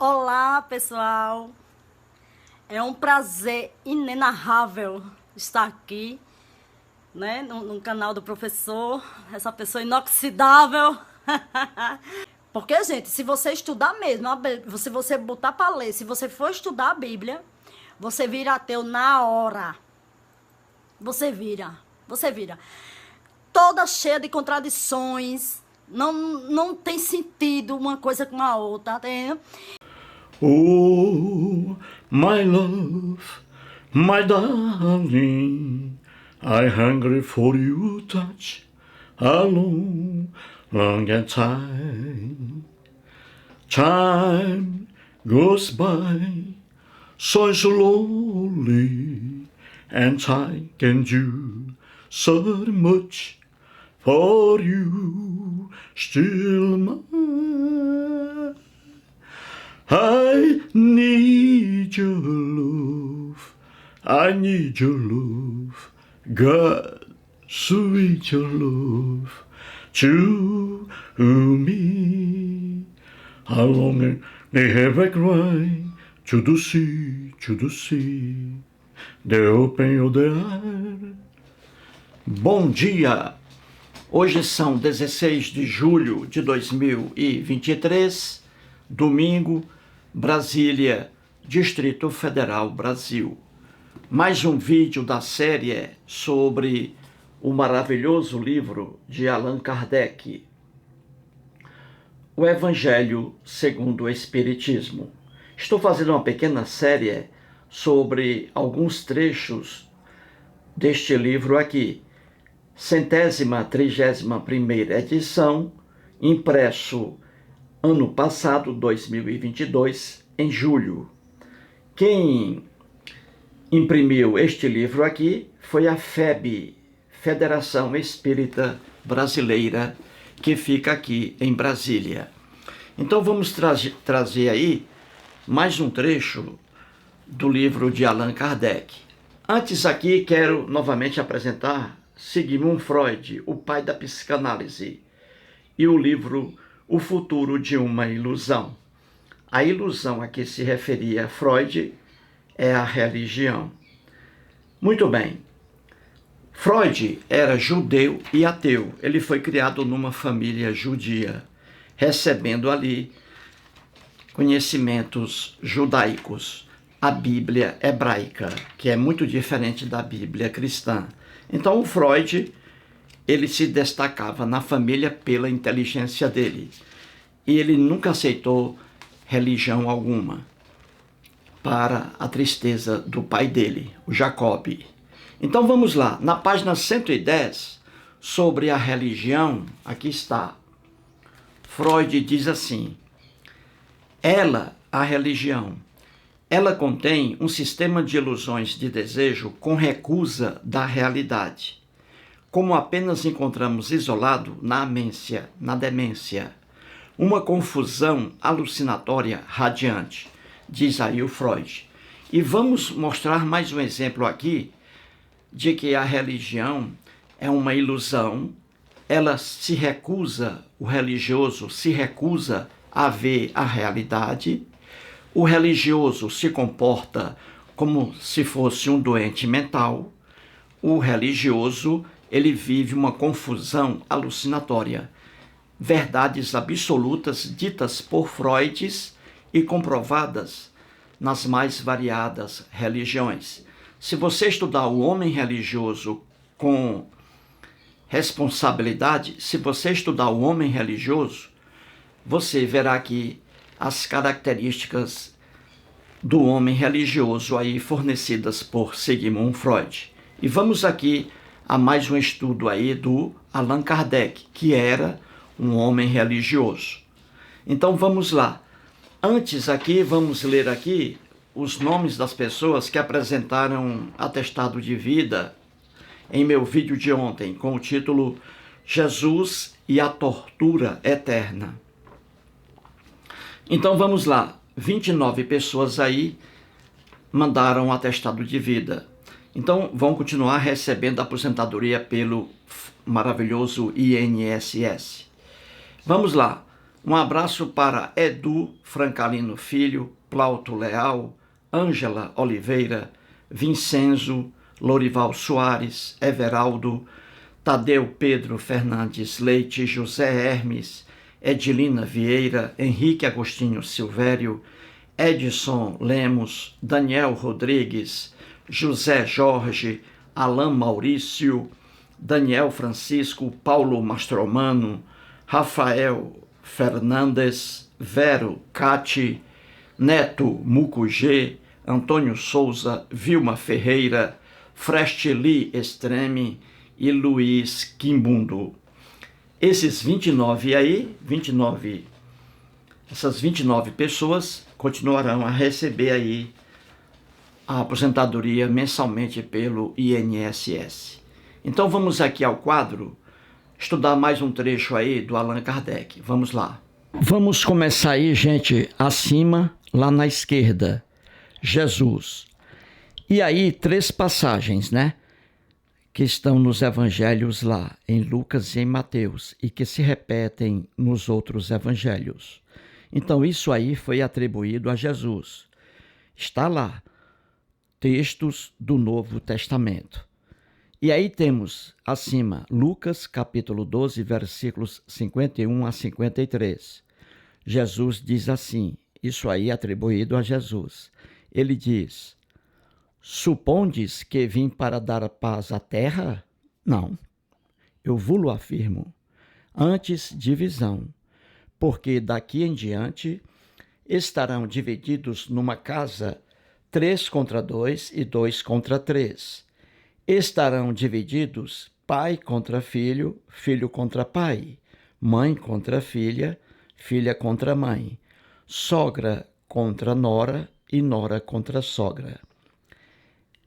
Olá, pessoal. É um prazer inenarrável estar aqui, né, no canal do professor, essa pessoa inoxidável. Porque, gente, se você estudar mesmo, se você botar para ler, se você for estudar a Bíblia, você vira ateu na hora. Você vira. Toda cheia de contradições. Não tem sentido uma coisa com a outra, tá entendendo? Oh, my love, my darling, I'm hungry for your touch, a long, long time. Time goes by so slowly, and I can do so much for you, still mine. I need your love, I need your love, God, sweet your love to me. How long they have I cried to the sea, they open your eyes. Bom dia! Hoje são 16 de julho de 2023, domingo, Brasília, Distrito Federal, Brasil. Mais um vídeo da série sobre o maravilhoso livro de Allan Kardec, O Evangelho segundo o Espiritismo. Estou fazendo uma pequena série sobre alguns trechos deste livro aqui. 131ª edição, impresso ano passado, 2022, em julho. Quem imprimiu este livro aqui foi a FEB, Federação Espírita Brasileira, que fica aqui em Brasília. Então vamos trazer aí mais um trecho do livro de Allan Kardec. Antes aqui quero novamente apresentar Sigmund Freud, o pai da psicanálise, e o livro O Futuro de uma Ilusão. A ilusão a que se referia Freud é a religião. Muito bem. Freud era judeu e ateu. Ele foi criado numa família judia, recebendo ali conhecimentos judaicos, a Bíblia hebraica, que é muito diferente da Bíblia cristã. Então o Freud, ele se destacava na família pela inteligência dele. E ele nunca aceitou religião alguma, para a tristeza do pai dele, o Jacob. Então vamos lá, na página 110, sobre a religião, aqui está. Freud diz assim: ela, a religião, ela contém um sistema de ilusões de desejo com recusa da realidade, como apenas encontramos isolado na demência, uma confusão alucinatória radiante, diz aí o Freud. E vamos mostrar mais um exemplo aqui de que a religião é uma ilusão, ela se recusa, o religioso se recusa a ver a realidade. O religioso se comporta como se fosse um doente mental. O religioso, ele vive uma confusão alucinatória. Verdades absolutas ditas por Freud e comprovadas nas mais variadas religiões. Se você estudar o homem religioso com responsabilidade, você verá aqui as características do homem religioso aí fornecidas por Sigmund Freud. E vamos aqui a mais um estudo aí do Allan Kardec, que era um homem religioso. Então vamos lá. Antes aqui, vamos ler aqui os nomes das pessoas que apresentaram atestado de vida em meu vídeo de ontem, com o título Jesus e a Tortura Eterna. Então vamos lá, 29 pessoas aí mandaram um atestado de vida. Então vão continuar recebendo aposentadoria pelo maravilhoso INSS. Vamos lá, Um abraço para Edu Francalino Filho, Plauto Leal, Ângela Oliveira, Vincenzo, Lorival Soares, Everaldo, Tadeu Pedro Fernandes Leite, José Hermes, Edilina Vieira, Henrique Agostinho Silvério, Edson Lemos, Daniel Rodrigues, José Jorge, Alain Maurício, Daniel Francisco, Paulo Mastromano, Rafael Fernandes, Vero Cati, Neto Mucugê, Antônio Souza, Vilma Ferreira, Fresteli Extreme e Luiz Quimbundo. Esses 29 aí, essas 29 pessoas continuarão a receber aí a aposentadoria mensalmente pelo INSS. Então vamos aqui ao quadro, estudar mais um trecho aí do Allan Kardec. Vamos lá. Vamos começar aí, gente, acima, lá na esquerda, Jesus. E aí, 3 passagens, né? Que estão nos evangelhos lá, em Lucas e em Mateus, e que se repetem nos outros evangelhos. Então, isso aí foi atribuído a Jesus. Está lá, textos do Novo Testamento. E aí temos, acima, Lucas, capítulo 12, versículos 51 a 53. Jesus diz assim, isso aí atribuído a Jesus. Ele diz: supondes que vim para dar paz à terra? Não, eu vou-lo afirmo. Antes divisão, porque daqui em diante estarão divididos numa casa 3 contra 2 e 2 contra 3. Estarão divididos pai contra filho, filho contra pai, mãe contra filha, filha contra mãe, sogra contra nora e nora contra sogra.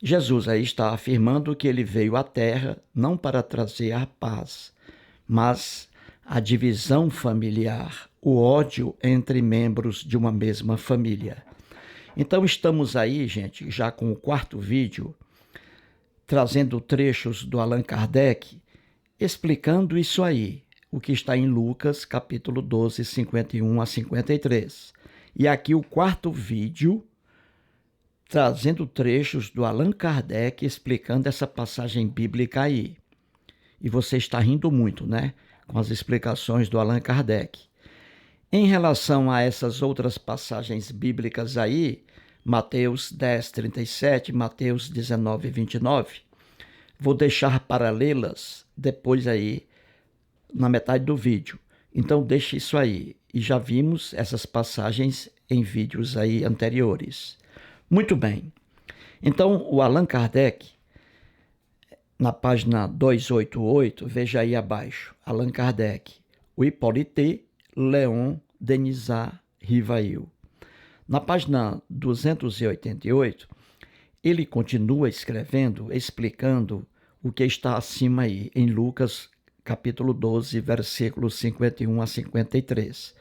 Jesus aí está afirmando que ele veio à terra não para trazer a paz, mas a divisão familiar, o ódio entre membros de uma mesma família. Então estamos aí, gente, já com o 4º vídeo, trazendo trechos do Allan Kardec, explicando isso aí, o que está em Lucas, capítulo 12, 51 a 53. E aqui o 4º vídeo, trazendo trechos do Allan Kardec, explicando essa passagem bíblica aí. E você está rindo muito, né? Com as explicações do Allan Kardec. Em relação a essas outras passagens bíblicas aí, Mateus 10, 37, Mateus 19, 29, vou deixar para lê-las depois aí, na metade do vídeo. Então deixe isso aí. E já vimos essas passagens em vídeos aí anteriores. Muito bem. Então, o Allan Kardec, na página 288, veja aí abaixo, Allan Kardec, o Hippolyte Léon Denisard Rivail. Na página 288, ele continua escrevendo, explicando o que está acima aí, em Lucas, capítulo 12, versículos 51 a 53.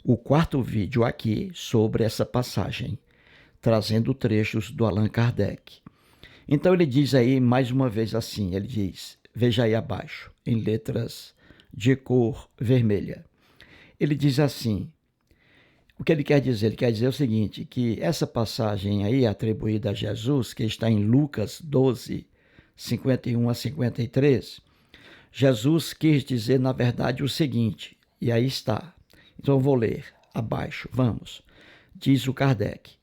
O 4º vídeo aqui sobre essa passagem, trazendo trechos do Allan Kardec. Então ele diz aí, mais uma vez assim, ele diz, veja aí abaixo, em letras de cor vermelha. Ele diz assim, o que ele quer dizer? Ele quer dizer o seguinte, que essa passagem aí atribuída a Jesus, que está em Lucas 12, 51 a 53, Jesus quis dizer, na verdade, o seguinte, e aí está. Então eu vou ler abaixo, vamos. Diz o Kardec,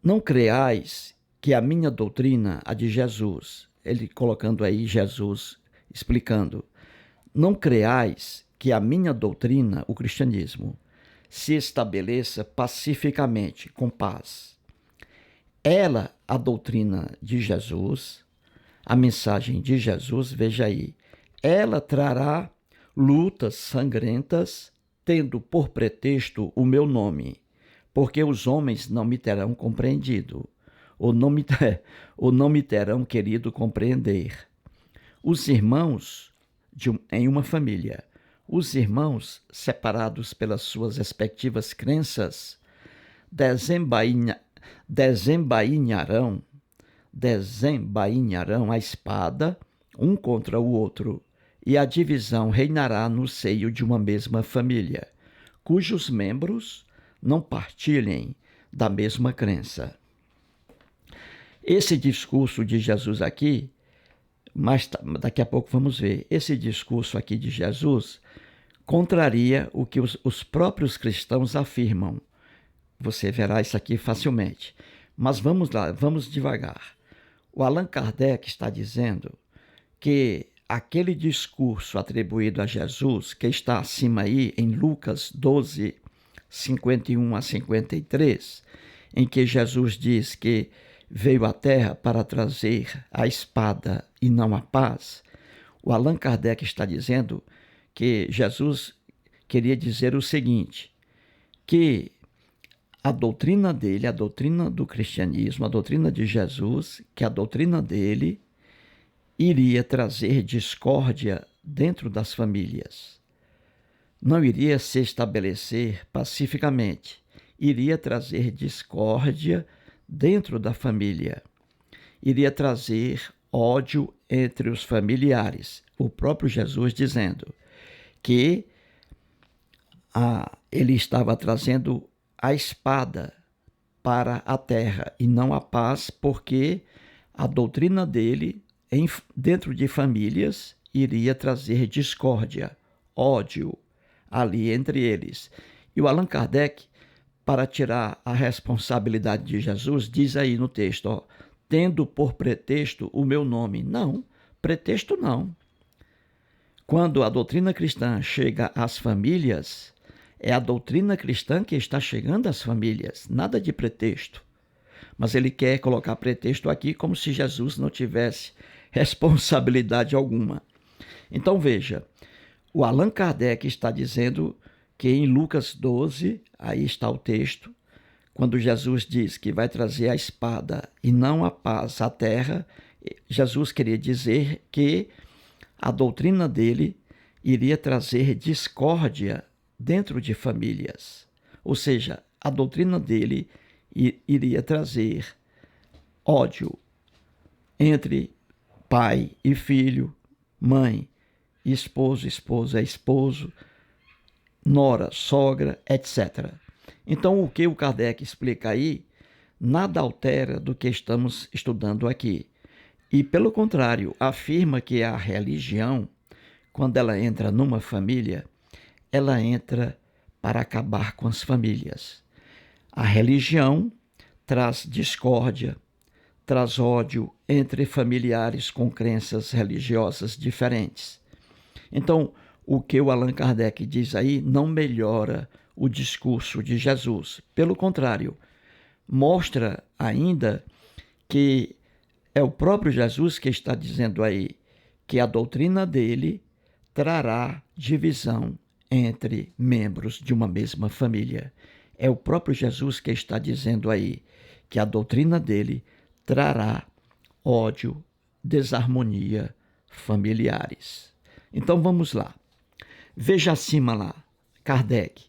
não creais que a minha doutrina, a de Jesus, ele colocando aí Jesus, explicando, não creais que a minha doutrina, o cristianismo, se estabeleça pacificamente, com paz. Ela, a doutrina de Jesus, a mensagem de Jesus, veja aí, ela trará lutas sangrentas, tendo por pretexto o meu nome, porque os homens não me terão compreendido, ou não me terão querido compreender. Os irmãos em uma família, os irmãos separados pelas suas respectivas crenças, desembainharão a espada um contra o outro, e a divisão reinará no seio de uma mesma família. cujos membros não partilhem da mesma crença. Esse discurso de Jesus aqui, mas daqui a pouco vamos ver, esse discurso aqui de Jesus contraria o que os próprios cristãos afirmam. Você verá isso aqui facilmente. Mas vamos lá, vamos devagar. O Allan Kardec está dizendo que aquele discurso atribuído a Jesus, que está acima aí em Lucas 12, 51 a 53, em que Jesus diz que veio à Terra para trazer a espada e não a paz, o Allan Kardec está dizendo que Jesus queria dizer o seguinte, que a doutrina dele, a doutrina do cristianismo, a doutrina de Jesus, que a doutrina dele iria trazer discórdia dentro das famílias. Não iria se estabelecer pacificamente, iria trazer discórdia dentro da família, iria trazer ódio entre os familiares. O próprio Jesus dizendo que ele estava trazendo a espada para a terra e não a paz, porque a doutrina dele, dentro de famílias, iria trazer discórdia, ódio ali entre eles. E o Allan Kardec, para tirar a responsabilidade de Jesus, diz aí no texto, ó, tendo por pretexto o meu nome. Não, pretexto não. Quando a doutrina cristã chega às famílias, é a doutrina cristã que está chegando às famílias, nada de pretexto. Mas ele quer colocar pretexto aqui como se Jesus não tivesse responsabilidade alguma. Então veja, o Allan Kardec está dizendo que em Lucas 12, aí está o texto, quando Jesus diz que vai trazer a espada e não a paz à terra, Jesus queria dizer que a doutrina dele iria trazer discórdia dentro de famílias. Ou seja, a doutrina dele iria trazer ódio entre pai e filho, mãe e esposo, esposa e esposo, nora, sogra, etc. Então, o que o Kardec explica aí, nada altera do que estamos estudando aqui. E, pelo contrário, afirma que a religião, quando ela entra numa família, ela entra para acabar com as famílias. A religião traz discórdia, traz ódio entre familiares com crenças religiosas diferentes. Então, o que o Allan Kardec diz aí não melhora o discurso de Jesus. Pelo contrário, mostra ainda que é o próprio Jesus que está dizendo aí que a doutrina dele trará divisão entre membros de uma mesma família. É o próprio Jesus que está dizendo aí que a doutrina dele trará ódio, desarmonia familiares. Então vamos lá. Veja acima lá, Kardec.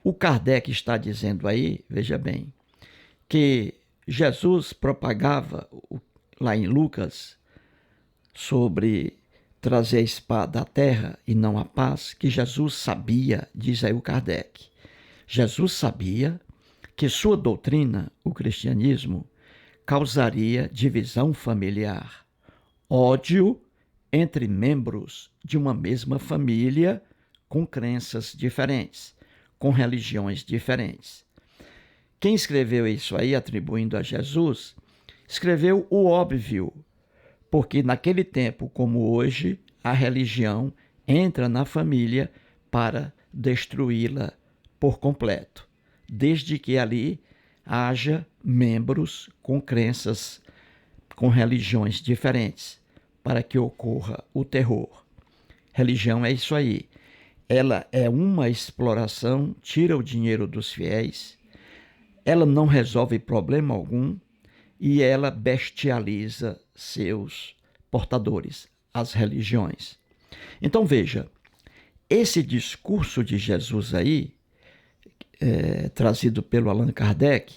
O Kardec está dizendo aí, veja bem, que Jesus propagava lá em Lucas sobre trazer a espada à terra e não a paz, que Jesus sabia, diz aí o Kardec, Jesus sabia que sua doutrina, o cristianismo, causaria divisão familiar, ódio entre membros de uma mesma família com crenças diferentes, com religiões diferentes. Quem escreveu isso aí, atribuindo a Jesus, escreveu o óbvio, porque naquele tempo, como hoje, a religião entra na família para destruí-la por completo, desde que ali haja membros com crenças, com religiões diferentes, para que ocorra o terror. Religião é isso aí. Ela é uma exploração, tira o dinheiro dos fiéis, ela não resolve problema algum e ela bestializa seus portadores, as religiões. Então veja, esse discurso de Jesus aí, trazido pelo Allan Kardec,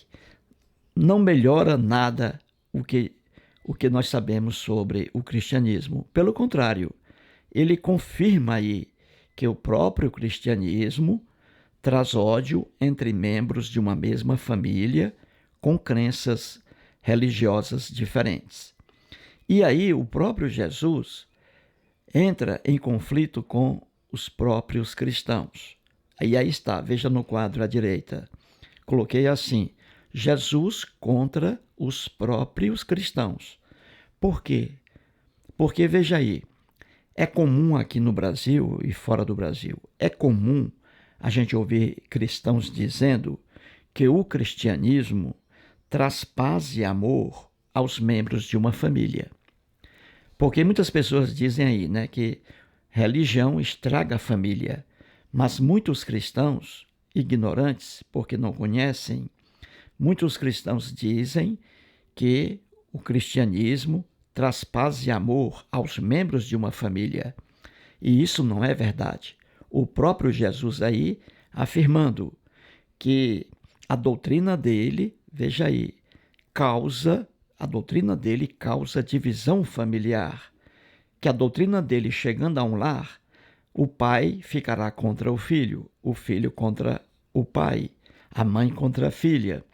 não melhora nada o que nós sabemos sobre o cristianismo. Pelo contrário, ele confirma aí que o próprio cristianismo traz ódio entre membros de uma mesma família com crenças religiosas diferentes. E aí o próprio Jesus entra em conflito com os próprios cristãos. E aí está, veja no quadro à direita. Coloquei assim, Jesus contra os próprios cristãos. Por quê? Porque, veja aí, é comum aqui no Brasil e fora do Brasil, é comum a gente ouvir cristãos dizendo que o cristianismo traz paz e amor aos membros de uma família. Porque muitas pessoas dizem aí, né, que religião estraga a família, mas muitos cristãos, ignorantes, porque não conhecem, muitos cristãos dizem que o cristianismo traz paz e amor aos membros de uma família. E isso não é verdade. O próprio Jesus aí afirmando que a doutrina dele, veja aí, a doutrina dele causa divisão familiar, que a doutrina dele chegando a um lar, o pai ficará contra o filho contra o pai, a mãe contra a filha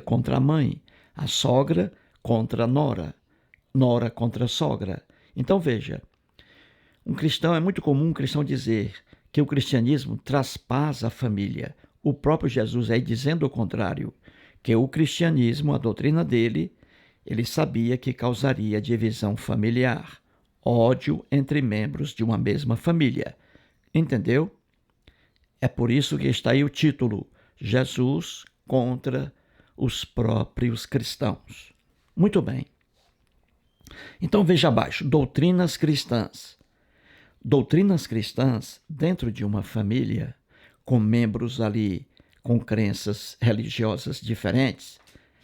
contra a mãe, a sogra contra a nora contra a sogra. Então veja, é muito comum um cristão dizer que o cristianismo traz paz à família. O próprio Jesus aí dizendo o contrário, que o cristianismo, a doutrina dele, ele sabia que causaria divisão familiar, ódio entre membros de uma mesma família. Entendeu? É por isso que está aí o título, Jesus contra os próprios cristãos. Muito bem. Então veja abaixo, doutrinas cristãs. Doutrinas cristãs dentro de uma família, com membros ali com crenças religiosas diferentes,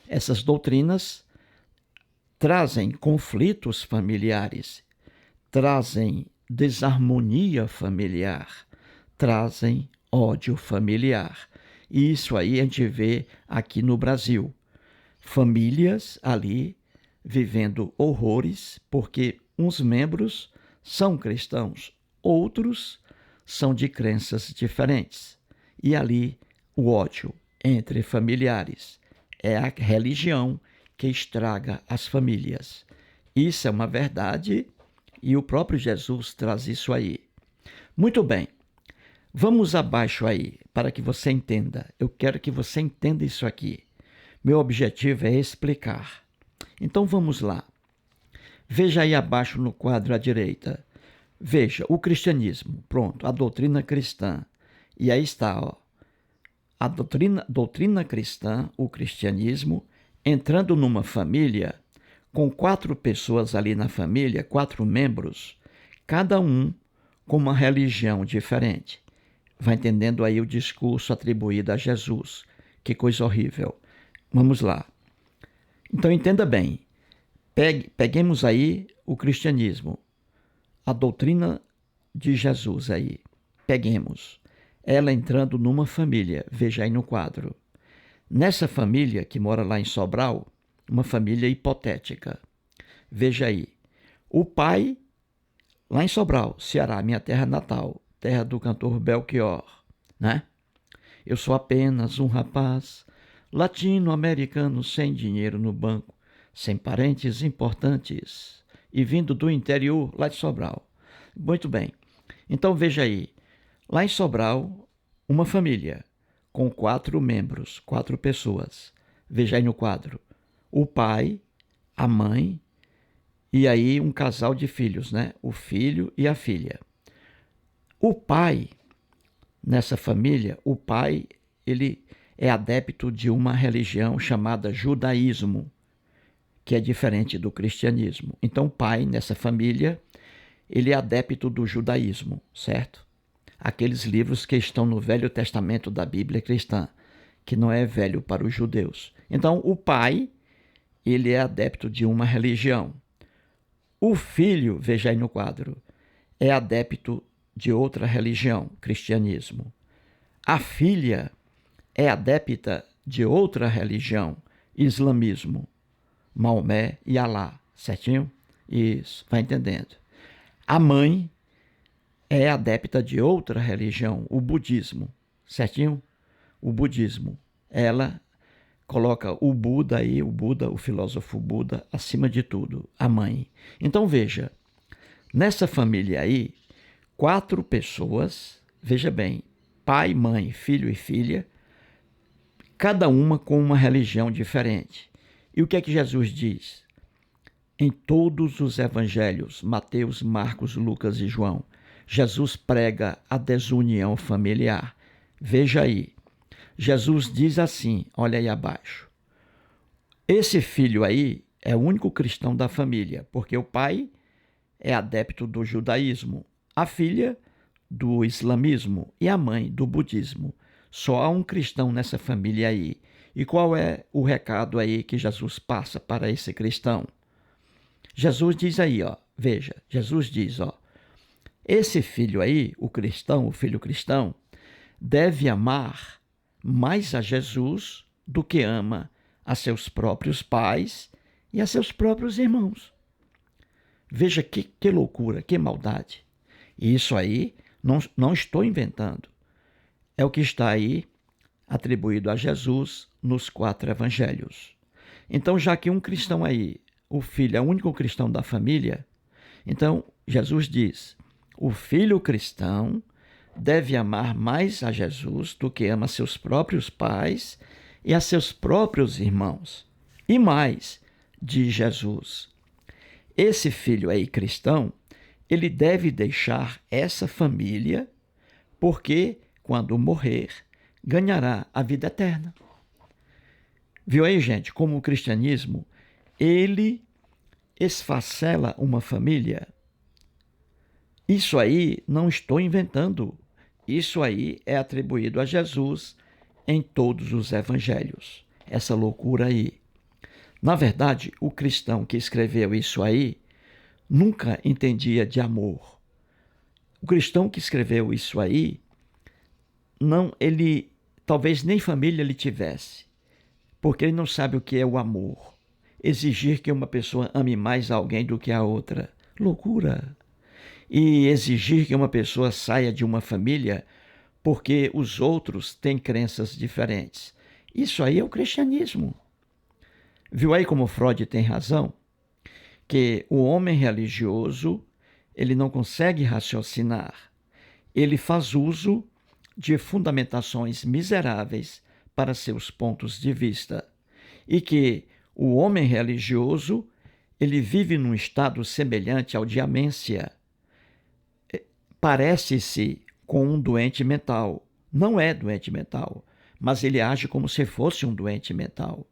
essas doutrinas trazem conflitos familiares, trazem desarmonia familiar, trazem ódio familiar. E isso aí a gente vê aqui no Brasil. Famílias ali vivendo horrores porque uns membros são cristãos, outros são de crenças diferentes. E ali o ódio entre familiares é a religião que estraga as famílias. Isso é uma verdade e o próprio Jesus traz isso aí. Muito bem, vamos abaixo aí para que você entenda. Eu quero que você entenda isso aqui. Meu objetivo é explicar. Então vamos lá. Veja aí abaixo no quadro à direita. Veja, o cristianismo, pronto, a doutrina cristã. E aí está, ó. A doutrina cristã, o cristianismo, entrando numa família, com 4 pessoas ali na família, 4 membros, cada um com uma religião diferente. Vai entendendo aí o discurso atribuído a Jesus. Que coisa horrível. Vamos lá. Então entenda bem. Peguemos aí o cristianismo, a doutrina de Jesus aí. Peguemos. Ela entrando numa família, veja aí no quadro. Nessa família que mora lá em Sobral, uma família hipotética. Veja aí. O pai, lá em Sobral, Ceará, minha terra natal, terra do cantor Belchior, né? Eu sou apenas um rapaz latino-americano sem dinheiro no banco, sem parentes importantes e vindo do interior lá de Sobral. Muito bem. Então veja aí. Lá em Sobral, uma família com 4 membros, 4 pessoas. Veja aí no quadro. O pai, a mãe e aí um casal de filhos, né? O filho e a filha. O pai, nessa família, o pai, ele é adepto de uma religião chamada judaísmo, que é diferente do cristianismo. Então o pai, nessa família, ele é adepto do judaísmo, certo? Aqueles livros que estão no Velho Testamento da Bíblia cristã, que não é velho para os judeus. Então o pai, ele é adepto de uma religião. O filho, veja aí no quadro, é adepto de outra religião, cristianismo. A filha é adepta de outra religião, islamismo, Maomé e Alá, certinho? Isso, vai entendendo. A mãe é adepta de outra religião, o budismo, certinho? O budismo. Ela coloca o Buda aí, o filósofo Buda, acima de tudo, a mãe. Então veja, nessa família aí, 4 pessoas, veja bem, pai, mãe, filho e filha, cada uma com uma religião diferente. E o que é que Jesus diz? Em todos os evangelhos, Mateus, Marcos, Lucas e João, Jesus prega a desunião familiar. Veja aí, Jesus diz assim, olha aí abaixo, esse filho aí é o único cristão da família, porque o pai é adepto do judaísmo, a filha do islamismo e a mãe do budismo. Só há um cristão nessa família aí. E qual é o recado aí que Jesus passa para esse cristão? Jesus diz aí, ó, veja, Jesus diz, ó, esse filho aí, o cristão, o filho cristão, deve amar mais a Jesus do que ama a seus próprios pais e a seus próprios irmãos. Veja que loucura, que maldade. E isso aí não estou inventando. É o que está aí atribuído a Jesus nos 4 evangelhos. Então, já que um cristão aí, o filho é o único cristão da família, então Jesus diz, o filho cristão deve amar mais a Jesus do que ama seus próprios pais e a seus próprios irmãos. E mais, diz Jesus, esse filho aí cristão, ele deve deixar essa família, porque quando morrer, ganhará a vida eterna. Viu aí, gente, como o cristianismo, ele esfacela uma família? Isso aí não estou inventando. Isso aí é atribuído a Jesus em todos os evangelhos. Essa loucura aí. Na verdade, o cristão que escreveu isso aí nunca entendia de amor. O cristão que escreveu isso aí, ele talvez nem família ele tivesse, porque ele não sabe o que é o amor. Exigir que uma pessoa ame mais alguém do que a outra. Loucura! E exigir que uma pessoa saia de uma família porque os outros têm crenças diferentes. Isso aí é o cristianismo. Viu aí como Freud tem razão? Que o homem religioso, ele não consegue raciocinar. Ele faz uso de fundamentações miseráveis para seus pontos de vista. E que o homem religioso, ele vive num estado semelhante ao de amência. Parece-se com um doente mental. Não é doente mental, mas ele age como se fosse um doente mental.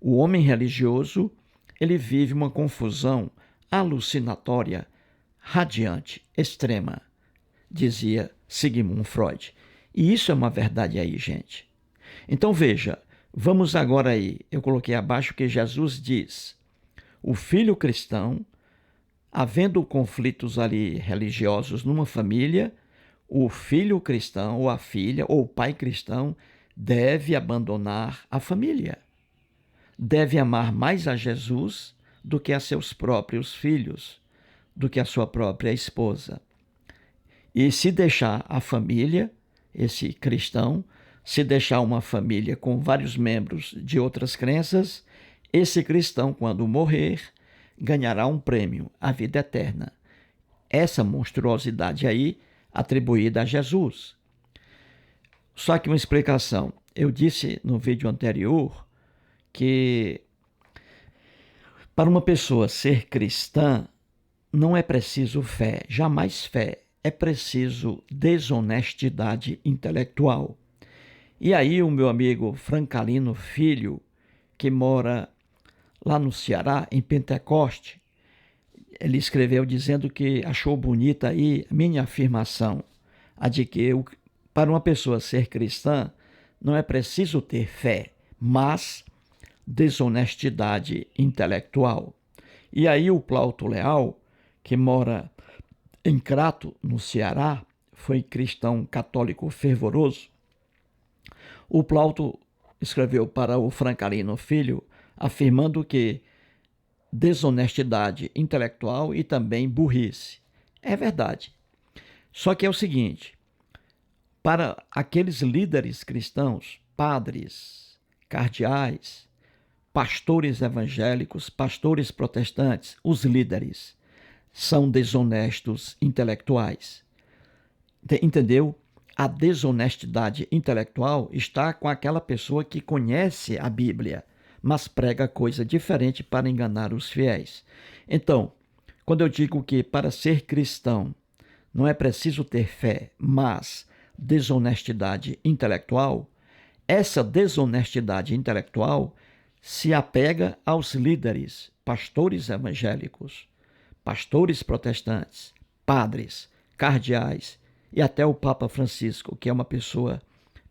O homem religioso, ele vive uma confusão alucinatória, radiante, extrema, dizia Sigmund Freud. E isso é uma verdade aí, gente. Então veja, vamos agora aí, eu coloquei abaixo que Jesus diz, o filho cristão, havendo conflitos ali religiosos numa família, o filho cristão ou a filha ou o pai cristão deve abandonar a família. Deve amar mais a Jesus do que a seus próprios filhos, do que a sua própria esposa. E se deixar a família, esse cristão, se deixar uma família com vários membros de outras crenças, esse cristão, quando morrer, ganhará um prêmio, a vida eterna. Essa monstruosidade aí, atribuída a Jesus. Só que uma explicação. Eu disse no vídeo anterior que para uma pessoa ser cristã não é preciso fé, jamais fé, é preciso desonestidade intelectual. E aí o meu amigo Francalino Filho, que mora lá no Ceará, em Pentecoste, ele escreveu dizendo que achou bonita aí a minha afirmação, a de que para uma pessoa ser cristã não é preciso ter fé, mas desonestidade intelectual. E aí o Plauto Leal, que mora em Crato, no Ceará, foi cristão católico fervoroso. O Plauto escreveu para o Francalino Filho, afirmando que desonestidade intelectual e também burrice. É verdade. Só que é o seguinte, para aqueles líderes cristãos, padres, cardeais, pastores evangélicos, pastores protestantes, os líderes são desonestos intelectuais. Entendeu? A desonestidade intelectual está com aquela pessoa que conhece a Bíblia, mas prega coisa diferente para enganar os fiéis. Então, quando eu digo que para ser cristão não é preciso ter fé, mas desonestidade intelectual, essa desonestidade intelectual se apega aos líderes, pastores evangélicos, pastores protestantes, padres, cardeais e até o Papa Francisco, que é uma pessoa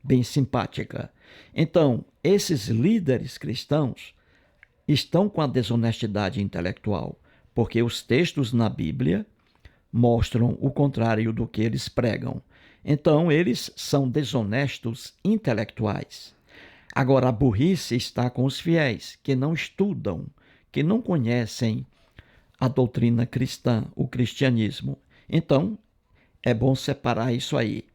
bem simpática. Então, esses líderes cristãos estão com a desonestidade intelectual, porque os textos na Bíblia mostram o contrário do que eles pregam. Então, eles são desonestos intelectuais. Agora, a burrice está com os fiéis, que não estudam, que não conhecem a doutrina cristã, o cristianismo. Então, é bom separar isso aí.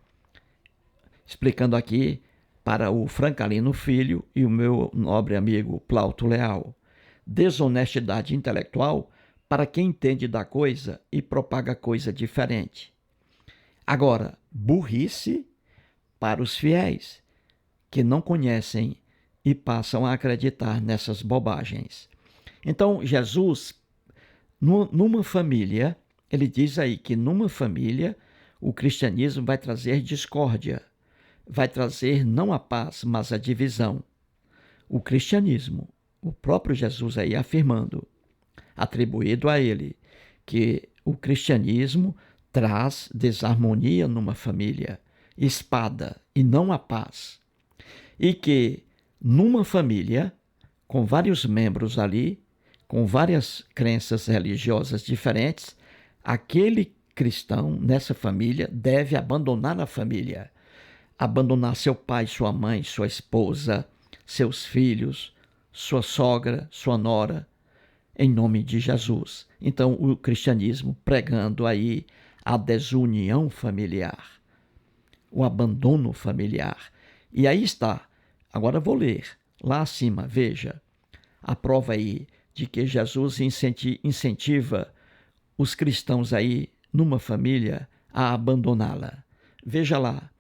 Explicando aqui para o Francalino Filho e o meu nobre amigo Plauto Leal. Desonestidade intelectual para quem entende da coisa e propaga coisa diferente. Agora, burrice para os fiéis, que não conhecem e passam a acreditar nessas bobagens. Então, Jesus, numa família, ele diz aí que numa família o cristianismo vai trazer discórdia, vai trazer não a paz, mas a divisão. O cristianismo, o próprio Jesus aí afirmando, atribuído a ele, que o cristianismo traz desarmonia numa família, espada e não a paz. E que numa família, com vários membros ali, com várias crenças religiosas diferentes, aquele cristão nessa família deve abandonar a família, abandonar seu pai, sua mãe, sua esposa, seus filhos, sua sogra, sua nora, em nome de Jesus. Então, o cristianismo pregando aí a desunião familiar, o abandono familiar. E aí está. Agora vou ler lá acima, veja, a prova aí de que Jesus incentiva os cristãos aí numa família a abandoná-la. Veja lá,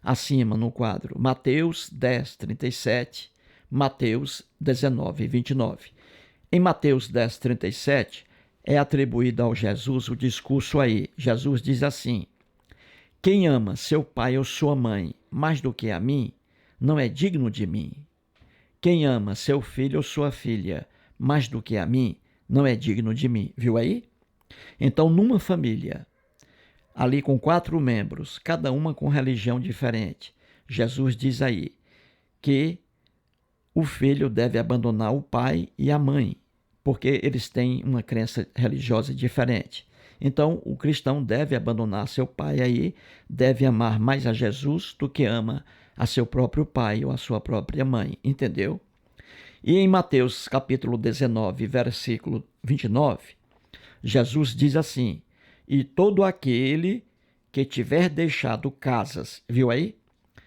acima no quadro, Mateus 10, 37, Mateus 19, 29. Em Mateus 10, 37, é atribuído ao Jesus o discurso aí. Jesus diz assim: quem ama seu pai ou sua mãe mais do que a mim, não é digno de mim. Quem ama seu filho ou sua filha mais do que a mim, não é digno de mim. Viu aí? Então, numa família, ali com 4 membros, cada uma com religião diferente, Jesus diz aí que o filho deve abandonar o pai e a mãe, porque eles têm uma crença religiosa diferente. Então, o cristão deve abandonar seu pai aí, deve amar mais a Jesus do que ama a seu próprio pai ou a sua própria mãe, entendeu? E em Mateus capítulo 19, versículo 29, Jesus diz assim: e todo aquele que tiver deixado casas, viu aí?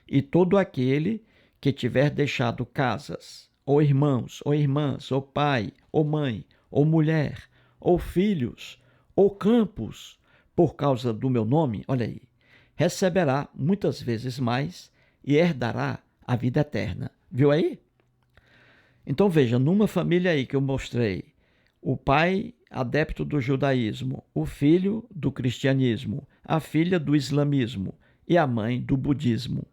E todo aquele que tiver deixado casas, ou irmãos, ou irmãs, ou pai, ou mãe, ou mulher, ou filhos, ou campos, por causa do meu nome, olha aí, receberá muitas vezes mais e herdará a vida eterna. Viu aí? Então veja, numa família aí que eu mostrei, o pai adepto do judaísmo, o filho do cristianismo, a filha do islamismo e a mãe do budismo.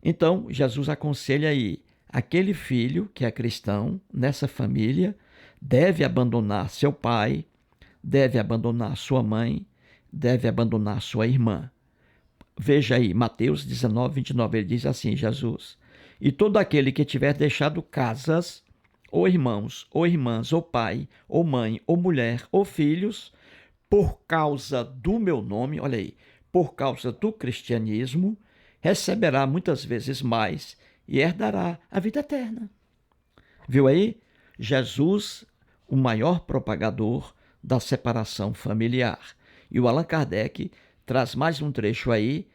Então, Jesus aconselha aí, aquele filho que é cristão, nessa família, deve abandonar seu pai, deve abandonar sua mãe, deve abandonar sua irmã. Veja aí, Mateus 19, 29, ele diz assim, Jesus: e todo aquele que tiver deixado casas, ou irmãos, ou irmãs, ou pai, ou mãe, ou mulher, ou filhos, por causa do meu nome, olha aí, por causa do cristianismo, receberá muitas vezes mais e herdará a vida eterna. Viu aí? Jesus, o maior propagador da separação familiar. E o Allan Kardec traz mais um trecho aí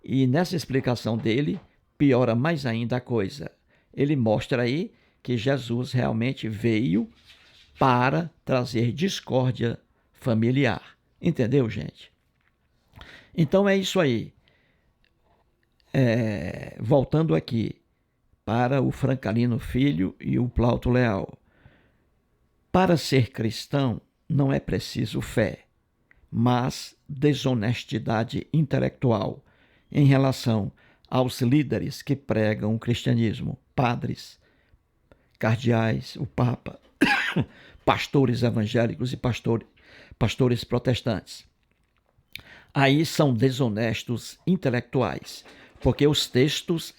E nessa explicação dele, piora mais ainda a coisa. Ele mostra aí que Jesus realmente veio para trazer discórdia familiar. Entendeu, gente? Então é isso aí. Voltando aqui para o Frankalino Filho e o Plauto Leal. Para ser cristão, não é preciso fé, mas desonestidade intelectual em relação aos líderes que pregam o cristianismo, padres, cardeais, o Papa, pastores evangélicos e pastores protestantes. Aí são desonestos intelectuais, porque os textos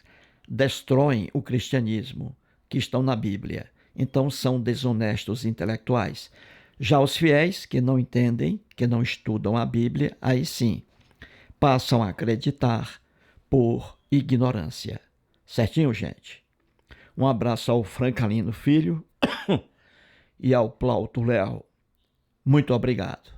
destroem o cristianismo que estão na Bíblia. Então são desonestos intelectuais. Já os fiéis que não entendem, que não estudam a Bíblia, aí sim, passam a acreditar por ignorância. Certinho, gente? Um abraço ao Frankalino Filho e ao Plauto Leal. Muito obrigado.